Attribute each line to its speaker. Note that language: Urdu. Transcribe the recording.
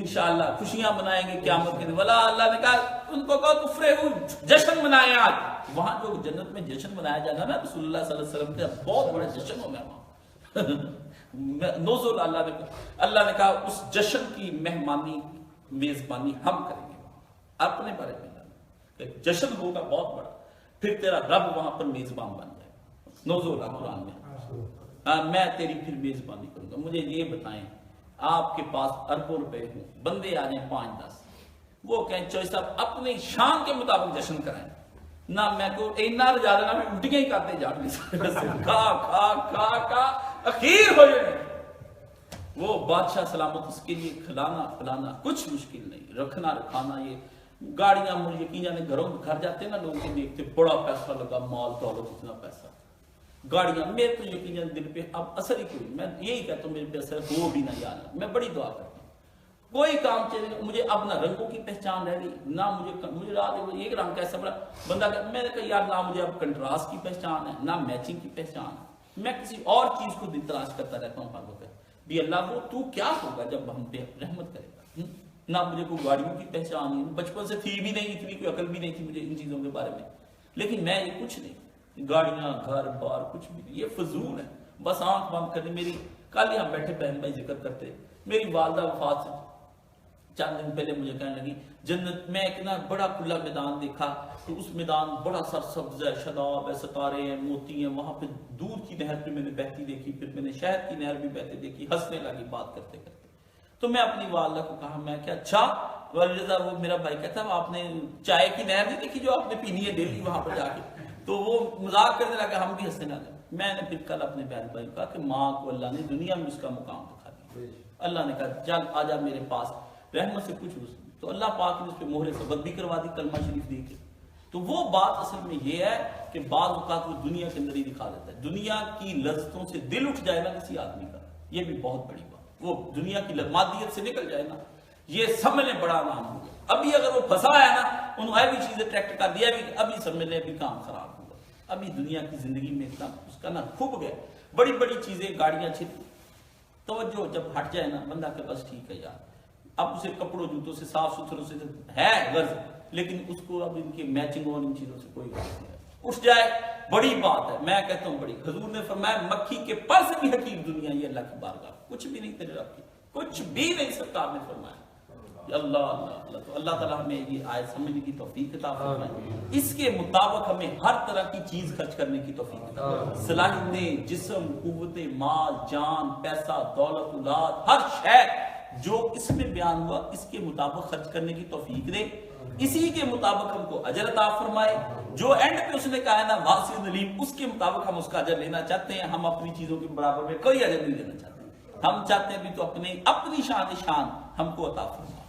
Speaker 1: انشاءاللہ خوشیاں منائیں گے قیامت کے دن. ولا اللہ نے کہا ان کو کہو تفرحوا، جشن منائیں. آج وہاں جو جنت میں جشن منایا جائے گا نا رسول اللہ صلی اللہ علیہ وسلم کا بہت بڑا جشن ہوگا وہاں. نزول اللہ نے کہا اس جشن کی مہمانی میزبانی ہم کریں گے وہاں اپنے بارے میں. جشن ہوگا بہت بڑا، پھر تیرا رب وہاں پر میزبان بن جائے. نزول قرآن میں میں تیری پھر میزبانی کروں گا. مجھے یہ بتائیں آپ کے پاس اربوں روپے ہوں، بندے آ جائیں 5-10، وہ کہیں چوہے صاحب اپنی شان کے مطابق جشن کرائیں. نہ میں کو اینا رجا دینا میں الٹیاں ہی کرتے جانے سے کھا کھا کھا کھا اخیر ہو جائے. وہ بادشاہ سلامت اس کے لیے کھلانا پلانا کچھ مشکل نہیں، رکھنا رکھانا. یہ گاڑیاں مجھے یقین جانے گھر جاتے ہیں نا لوگ کو دیکھتے بڑا پیسہ لگا، مال دولت اتنا پیسہ، گاڑیاں. میرے تو یقین جانے دل پہ اب اثر ہی کوئی، میں یہی کہتا ہوں میرے پہ اثر ہو بھی نہ جانا. میں بڑی دعا کرتا ہوں کوئی کام چلے. مجھے اب نہ رنگوں کی پہچان رہ گئی، نہ مجھے رات ایک رنگ کیسا بڑا بندہ میں نے کہا یار نہ مجھے اب کنٹراسٹ کی پہچان ہے نہ میچنگ کی پہچان ہے. میں کسی اور چیز کو دل تلاش کرتا رہتا ہوں ہر وقت بھی اللہ وہ تو کیا ہوگا جب ہم پہ رحمت کرے گا. نہ مجھے کوئی گاڑیوں کی پہچان نہیں، بچپن سے تھی بھی نہیں، اتنی کوئی عقل بھی نہیں تھی مجھے ان چیزوں کے بارے میں. لیکن میں یہ کچھ نہیں، گاڑیاں گھر بار کچھ بھی نہیں، یہ فضول ہے. بس آنکھ بند کرنی. میری کل یہاں بیٹھے بہن بھائی ذکر کرتے، میری والدہ وفات سے چند دن پہلے مجھے کہنے لگی جنت میں ایک نا بڑا کھلا میدان دیکھا تو اس میدان بڑا سرسبز ہے، شاداب ہے، ستارے ہیں، موتی ہیں. وہاں پہ دودھ کی نہر پہ میں نے بہتی دیکھی، پھر میں نے شہد کی نہر بھی بہتے دیکھی. ہنسنے لگی بات کرتے کرتے. تو میں اپنی والدہ کو کہا میں کہ اچھا والدہ، وہ میرا بھائی کہتا ہے آپ نے چائے کی نہر نہیں دیکھی جو آپ نے پینی ہے ڈیلی وہاں پر جا کے؟ تو وہ مذاق کرنے لگا، ہم بھی ہنسنے لگے. میں نے پھر کل اپنے بہن بھائی کو کہا کہ ماں کو اللہ نے دنیا میں اس کا مقام دکھا دیا. اللہ نے کہا چل آجا میرے پاس، رحمت سے کچھ. تو اللہ پاک نے اس پہ مہر ثبت بھی کروا دی کلمہ شریف دے کے. تو وہ بات اصل میں یہ ہے کہ بعض اوقات وہ دنیا کے اندر ہی دکھا دیتا ہے. دنیا کی لذتوں سے دل اٹھ جائے نا کسی آدمی کا، یہ بھی بہت بڑی بات. وہ دنیا کی مادیت سے نکل جائے نا، یہ سمجھ لیں بڑا نام ہو گیا. ابھی اگر وہ پھنسا ہے نا، انہوں نے بھی چیزیں ٹریکٹ کر دیا بھی، ابھی سمجھ لیں ابھی کام خراب ہوگا. ابھی دنیا کی زندگی میں اتنا اس کا نا کھب گیا. بڑی بڑی چیزیں گاڑیاں چھت، توجہ جب ہٹ جائے نا بندہ کے بس ٹھیک ہے یار، اب اسے کپڑوں جوتوں سے صاف ستھروں سے ہے غرض، لیکن اس کو اب ان کی میچنگ اور ان چیزوں سے کوئی غرض نہیں ہے. اٹھ جائے بڑی بات ہے. میں کہتا ہوں بڑی. حضور نے فرمایا مکھی کے پر سے بھی حقیق دنیا یہ اللہ کی بارگاہ، کچھ بھی نہیں تیرے رب کی، کچھ بھی نہیں. سرکار نے فرمایا اللہ اللہ اللہ. تو اللہ تعالیٰ ہمیں یہ آیت سمجھنے کی توفیق عطا فرمائے، اس کے مطابق ہمیں ہر طرح کی چیز خرچ کرنے کی توفیق عطا فرمائے. صلاحیتیں، جسم، قوت، مال، جان، پیسہ، دولت، اولاد، ہر شے جو اس میں بیان ہوا اس کے مطابق خرچ کرنے کی توفیق دے. اسی کے مطابق ہم کو اجر عطا فرمائے. جو اینڈ پہ اس نے کہا ہے نا واسع علیم، اس کے مطابق ہم اس کا اجر لینا چاہتے ہیں. ہم اپنی چیزوں کے برابر میں کوئی اجر نہیں لینا چاہتے. ہم چاہتے ہیں بھی تو اپنی شان ہم کو عطا فرمائے.